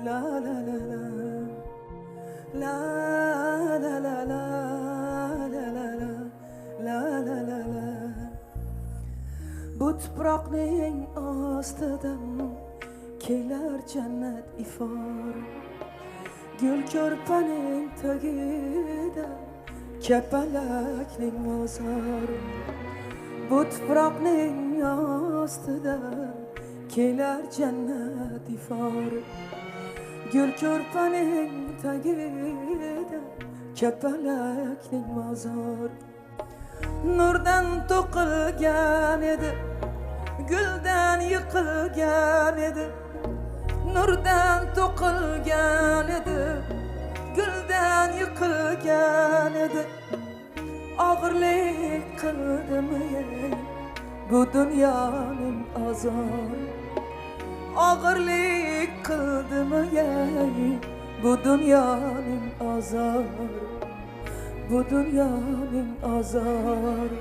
La la la la la la la la la la la la la la Bu tuproqning ostidan kelar jannat ifor Gul ko'rpaning tagida kapalakning mozor Bu tuproqning ostidan kelar jannat ifor Gül ko'rpaning tagida kapalakning mozor Nurdan to'qilgan edi guldan yiqilgan edi Nurdan to'qilgan edi guldan yiqilgan edi Og'irlik qildimi bu dunyoning azori Og'irlik qildimi bu dunyoning azori Bu dunyoning azori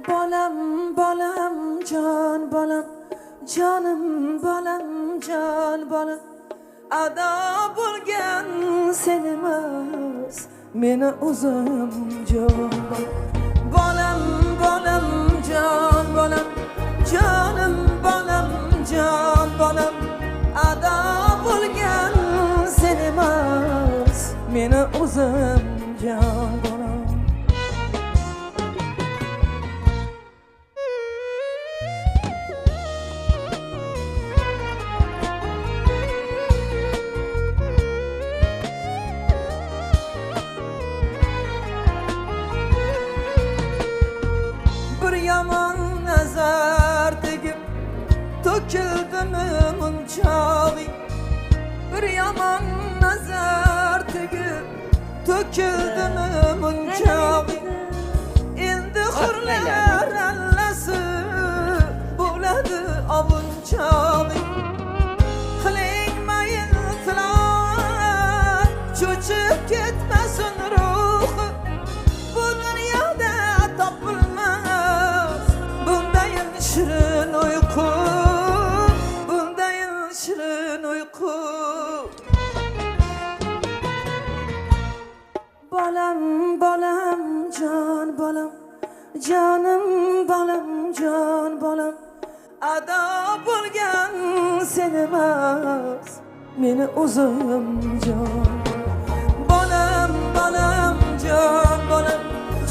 Bolam bolam jon bolam jonim bolam jon bolam Ado bo'lgan sen emas meni o'zim jon bolam bolam jon bolam jonim bolam jon bolam Ado bo'lgan sen emas meni o'zim jon bolam Yaman nazar tegib to'kildimi munchoqi Bir yaman nazar tegib to'kildimi munchoqi Endi hurlar allasi bo'ladi ovunchoqi Qiling mayin qilar cho'chib ketmasin ruhi Bu dunyoda topilmas Shirin uyku, bundayin shirin uyku Bolam, bolam, jon bolam Jonim bolam, jon bolam Ado bo'lgan sen emas meni o'zim jon Bolam, bolam, jon bolam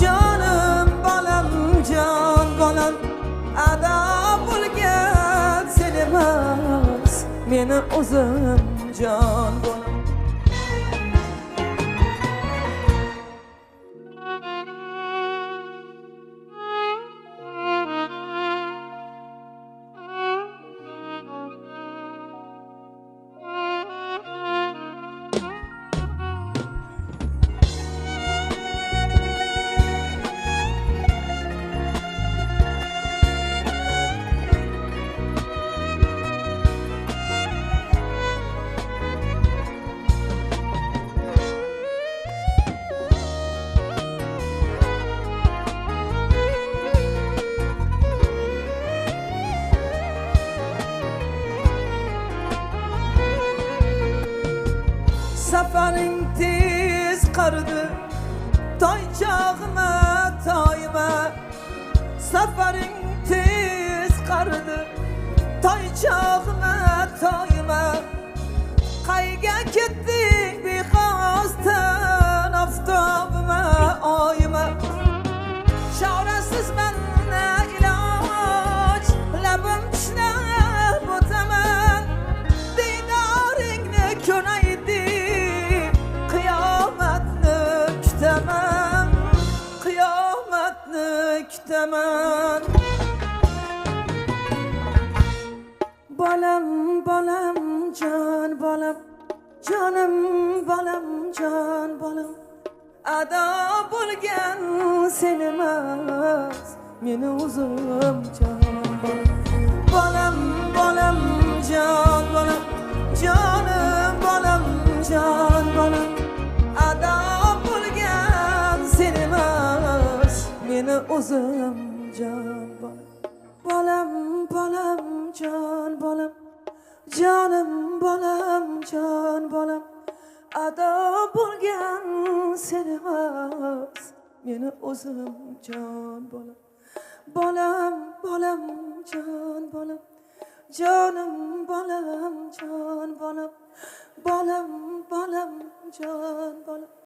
Jonim bolam, jon bolam Ado bo'lgan sen emas meni o'zim jon bolam Safaring tez qardi toychog'ima toyima Safaring tez qardi toychog'ima toyima Qayga ketding bexosdan oftobima oyima Chorasiz manna iloj labim tishlab o'taman Diydoringni ko'nay Qiyomatni kutaman Bolam, bolam, jon bolam Jonim bolam, jon bolam Ado bo'lgan sen emas meni o'zim jon bolam Bolam, jon bolam Jonim bolam, jon bolam Ado bo'lgan sen emas meni o'zim jon bolam bolam bolam jon bolam jonim bolam jon bolam ado bo'lgan seni emas meni o'zim jon bolam bolam bolam jon bolam jonim bolam jon bolam bolam bolam jon bolam